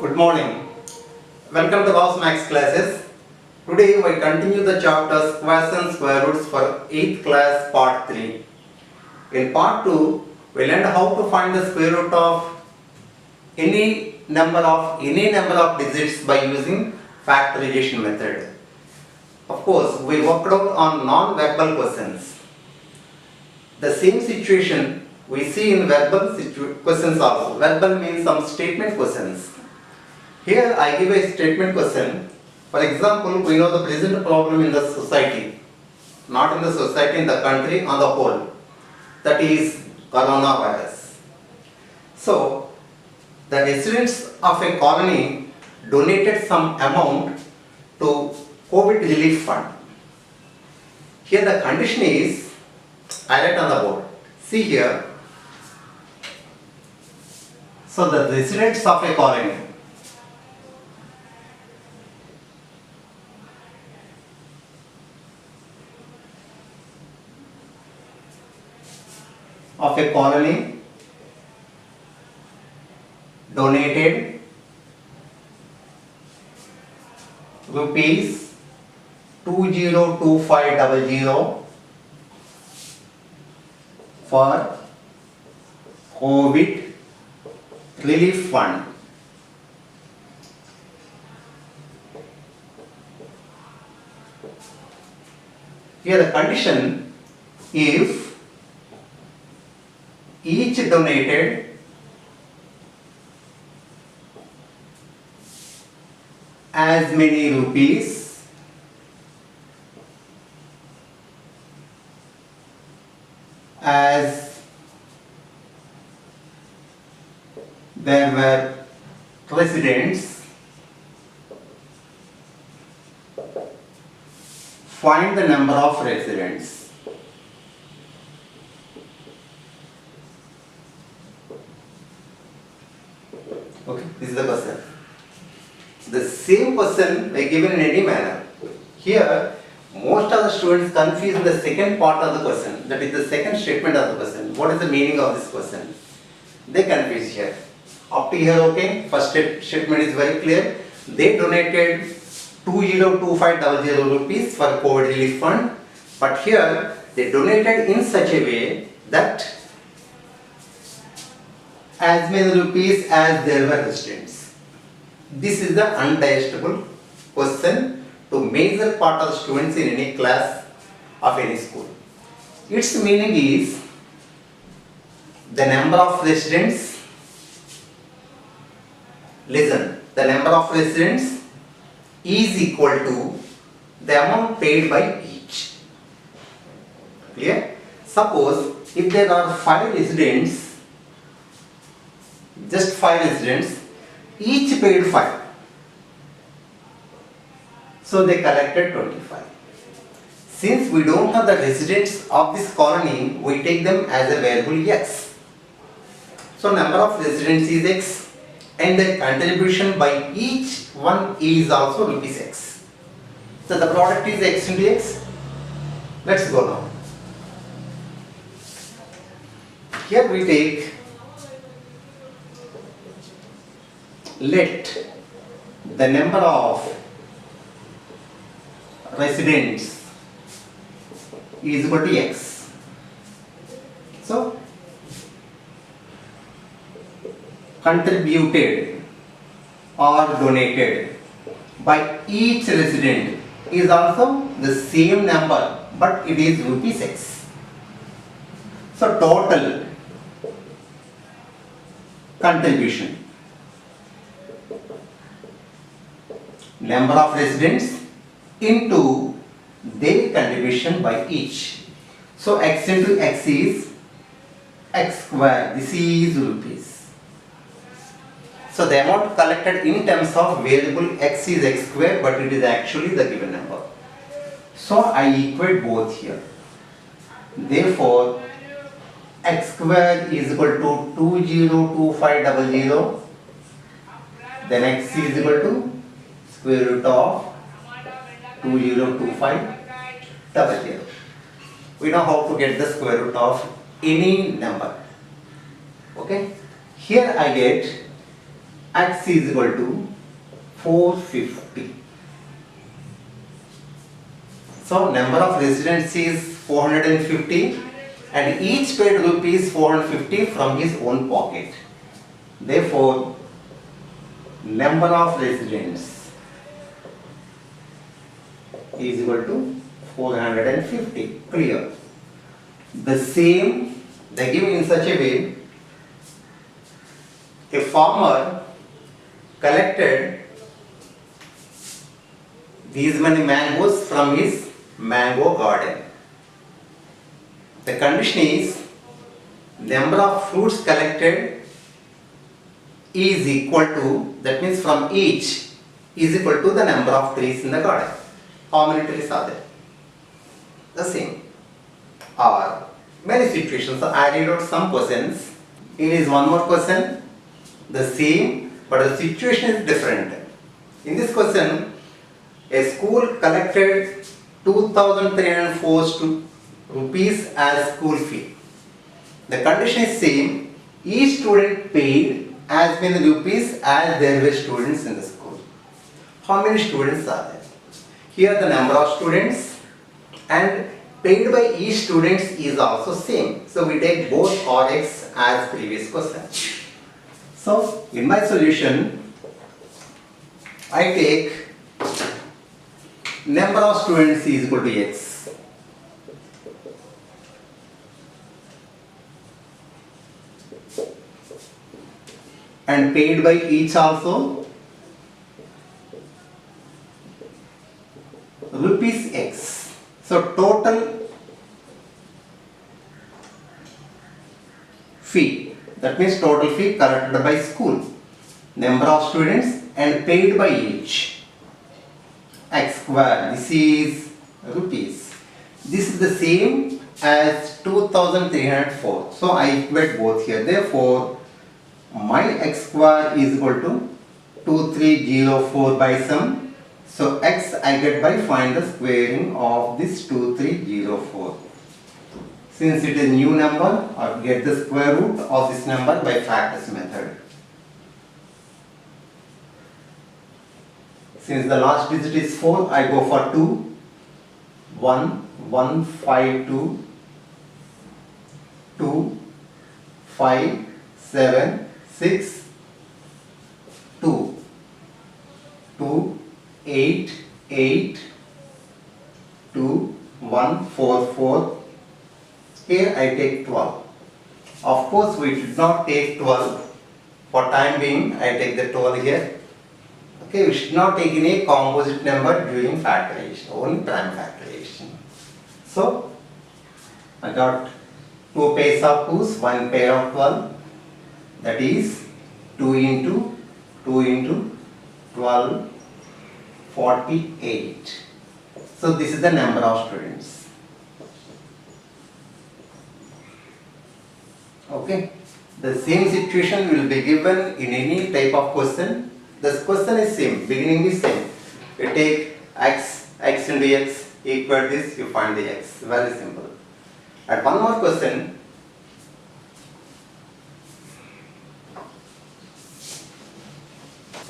Good morning. Welcome to Gauss Max classes. Today we continue the chapter squares and square roots for 8th class part 3. In part 2, we learned how to find the square root of any number of digits by using factorization method. Of course, we worked out on non-verbal questions. The same situation we see in verbal questions also. Verbal means some statement questions. Here I give a statement question. For example, we know the present problem in the society, not in the society, in the country on the whole, that is coronavirus. So, the residents of a colony donated some amount to COVID relief fund. Here the condition is, I write on the board. See here. So the residents of a colony donated rupees 202500 for COVID relief fund. Here the condition, if each donated as many rupees as there were residents, find the number of residents. Okay, this is the question. The same question I given in any manner. Here, most of the students confuse the second part of the question, that is the second statement of the question. What is the meaning of this question? They confuse here. Up to here, okay, first statement is very clear. They donated 202500 rupees for COVID relief fund, but here they donated in such a way that as many rupees as there were residents. This is the undigestible question to major part of the students in any class of any school. Its meaning is the number of residents, listen, the number of residents is equal to the amount paid by each. Clear? Suppose if there are 5 residents, just 5 residents, each paid 5. So they collected 25. Since we don't have the residents of this colony, we take them as a variable x. So number of residents is x and the contribution by each one is also rupees x. So the product is x into x. Let's go now. Here we take, let the number of residents is equal to x. So contributed or donated by each resident is also the same number, but it is rupees x. So total contribution, number of residents into their contribution by each. So x into x is x square, this is rupees. So the amount collected in terms of variable x is x square, but it is actually the given number. So I equate both here. Therefore, x square is equal to 202500, then x is equal to square root of 202500. We know how to get the square root of any number. Okay, here I get x is equal to 450. So number of residents is 450 and each paid rupees 450 from his own pocket. Therefore, number of residents is equal to 450. Clear? The same they give in such a way. A farmer collected these many mangoes from his mango garden. The condition is number of fruits collected is equal to, that means from each is equal to the number of trees in the garden. How many trees are there? The same. Or many situations. So I read out some questions. It is one more question. The same, but the situation is different. In this question, a school collected 2,304 rupees as school fee. The condition is same. Each student paid as many rupees as there were students in the school. How many students are there? Here the number of students and paid by each student is also same. So we take both Rx as previous question. So in my solution, I take number of students is equal to x. And paid by each also rupees x. So total fee, that means total fee collected by school, number of students and paid by each, x square, this is rupees. This is the same as 2,304. So I equate both here. Therefore, my x square is equal to 2304 by sum. So x I get by find the squaring of this 2304. Since it is new number, I get the square root of this number by factors method. Since the last digit is 4, I go for 2. 1, 1, 5, 2, 2, 5, 7, 6, 2, 2, 8, 8, 2, 1, 4, 4. Here I take 12. Of course, we should not take 12. For time being, I take the 12 here. Okay, we should not take any composite number during factorization, only prime factorization. So, I got 2 pairs of 2's, 1 pair of 12. That is 2 into 2 into 12, 48. So, this is the number of students. Okay, the same situation will be given in any type of question. The question is same, beginning is same. You take x, x into x equal this, you find the x. Very simple. And one more question.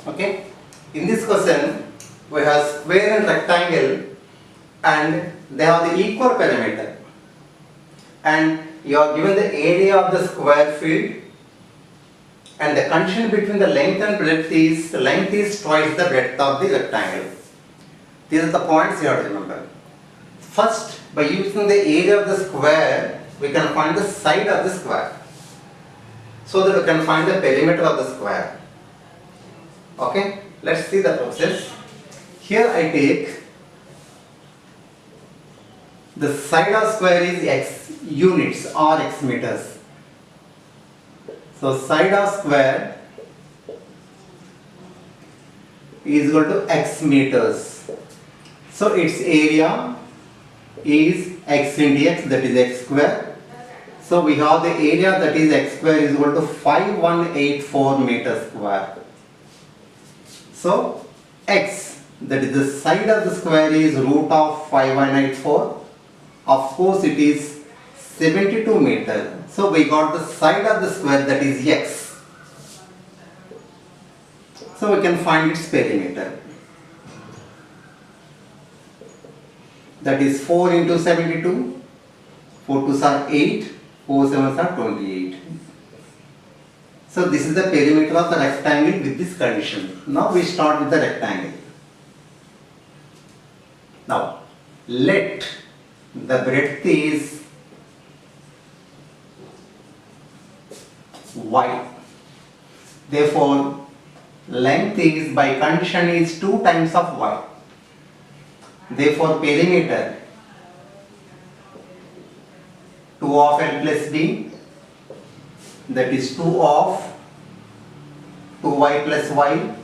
Okay, in this question we have square and rectangle and they have the equal perimeter. And you are given the area of the square field and the condition between the length and breadth is, the length is twice the breadth of the rectangle. These are the points you have to remember. First, by using the area of the square, we can find the side of the square, so that we can find the perimeter of the square. Okay, let's see the process. Here I take the side of square is x units or x meters. So side of square is equal to x meters. So its area is x into x, that is x square. So we have the area, that is x square, is equal to 5184 meters square. So x, that is the side of the square, is root of 5184. Of course it is 72 meters. So we got the side of the square, that is x. So we can find its perimeter. That is 4 into 72. 4 2s are 8. 4 7s are 28. So this is the perimeter of the rectangle with this condition. Now we start with the rectangle. Now let the breadth is y. Therefore length is by condition is 2 times of y. Therefore perimeter 2 of L plus D, that is 2 of 2y plus y,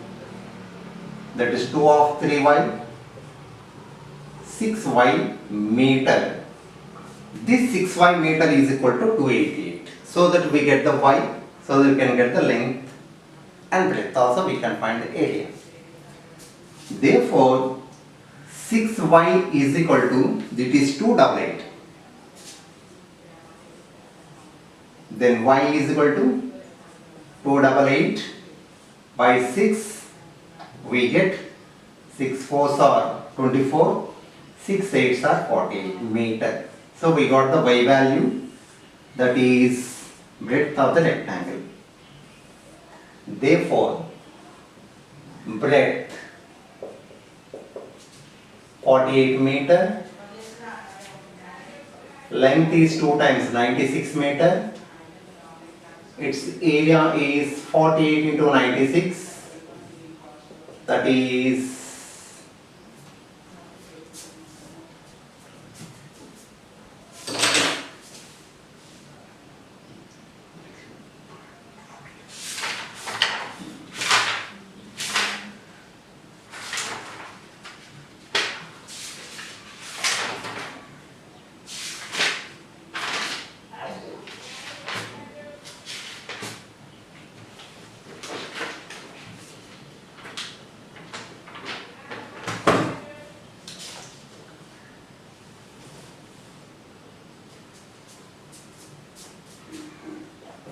that is 2 of 3y, 6y meter. This 6y meter is equal to 288. So that we get the y, so that we can get the length and breadth. Also we can find the area. Therefore 6y is equal to, that is 288. Then y is equal to 288 by 6. We get 6 4s are 24, 6 8s are 48 meter. So we got the y value, that is breadth of the rectangle. Therefore breadth 48 meter, length is 2 times 96 meter, its area is 48 into 96, that is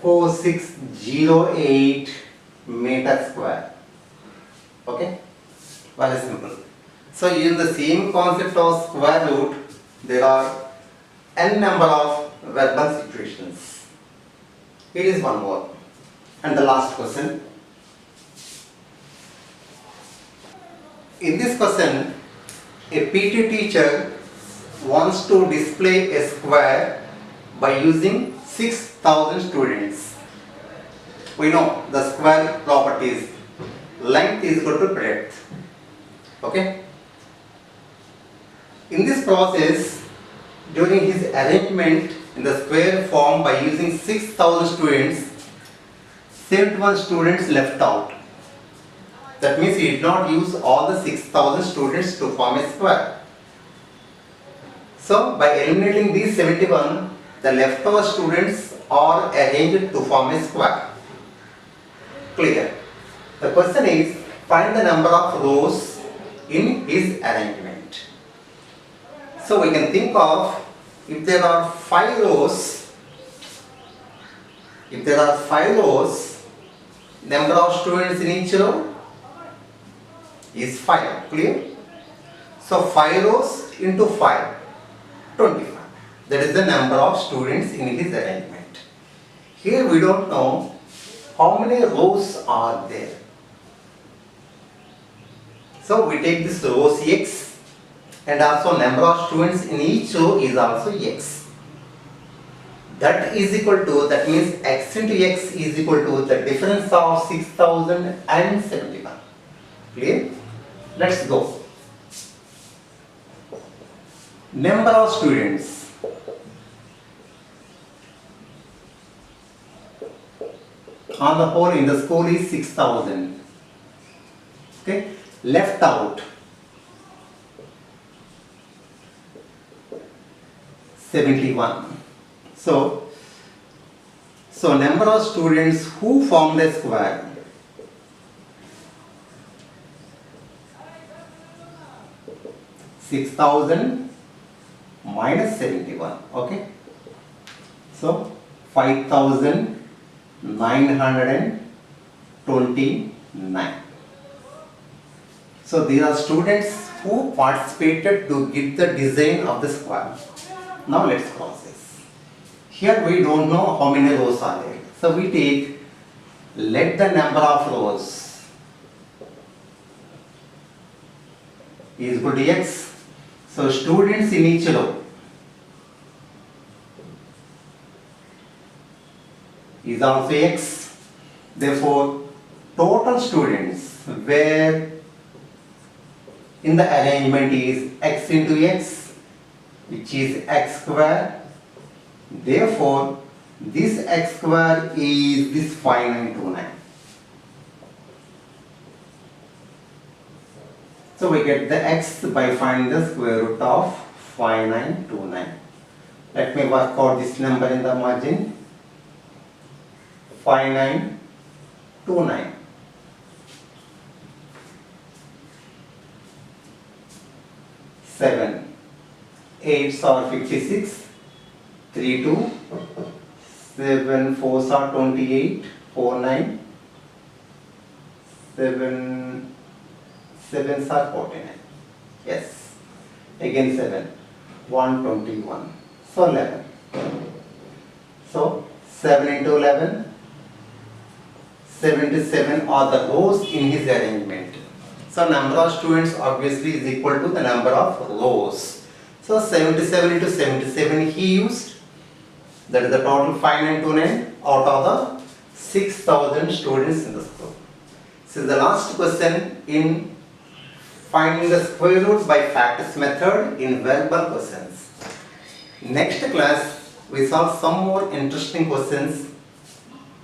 4608 meter square. Okay, very simple. So in the same concept of square root, there are n number of verbal situations. Here is one more, and the last question. In this question, a PT teacher wants to display a square by using 6,000 students. We know the square properties. Length is equal to breadth. Okay. In this process, during his arrangement in the square form by using 6,000 students, 71 students left out. That means he did not use all the 6,000 students to form a square. So by eliminating these 71, the leftover students are arranged to form a square. Clear? The question is, find the number of rows in his arrangement. So we can think of, if there are 5 rows, number of students in each row is 5. Clear? So 5 rows into 5, 25. That is the number of students in his arrangement. Here we don't know how many rows are there. So we take this rows x, and also number of students in each row is also x. That is equal to, that means x into x is equal to the difference of 6,000 and 71. Clear? Let's go. Number of students. On the whole in the school is 6,000. Okay. Left out 71. So number of students who formed a square. (6,000 minus 71). Okay. So 5,929. So these are students who participated to give the design of the square. Now let's process. Here we don't know how many rows are there. So we take, let the number of rows is equal to x. So students in each row is also x. Therefore, total students where in the arrangement is x into x, which is x square. Therefore, this x square is this 5929. So we get the x by finding the square root of 5929. Let me work out this number in the margin. 5929. Seven, 8s are 56, 3 2, 7 4s are 28, 4 9, 7 7s are 49. Yes, again 7, 121. So 11. So 7 into 11, 77 are the rows in his arrangement. So number of students obviously is equal to the number of rows. So 77 into 77 he used. That is the total 5929 out of the 6,000 students in the school. This is the last question in finding the square root by factors method in verbal questions. Next class we solve some more interesting questions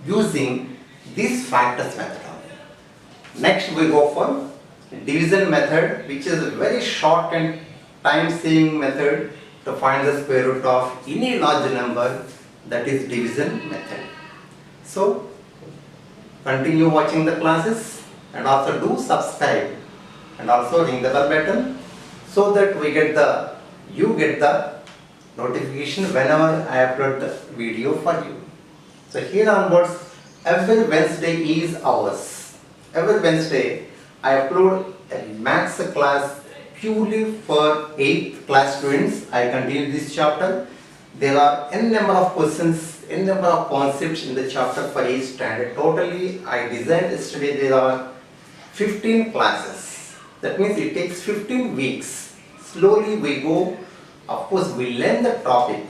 using this factors method. Next we go for division method, which is a very short and time saving method to find the square root of any large number, that is division method. So continue watching the classes and also do subscribe and also ring the bell button so that you get the notification whenever I upload the video for you. So here onwards, every Wednesday is ours. Every Wednesday I upload a maths class purely for 8th class students. I continue this chapter. There are n number of questions, n number of concepts in the chapter for each standard. Totally I designed yesterday there are 15 classes. That means it takes 15 weeks. Slowly we go. Of course we learn the topic.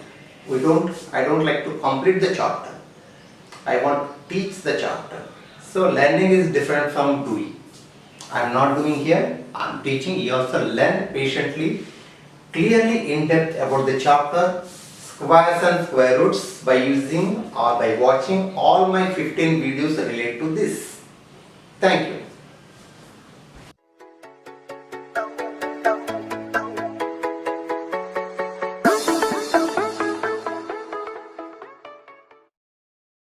I don't like to complete the chapter. I want to teach the chapter. So learning is different from doing. I am not doing here, I am teaching. You also learn patiently, clearly in depth about the chapter, squares and square roots by using or by watching all my 15 videos related to this. Thank you.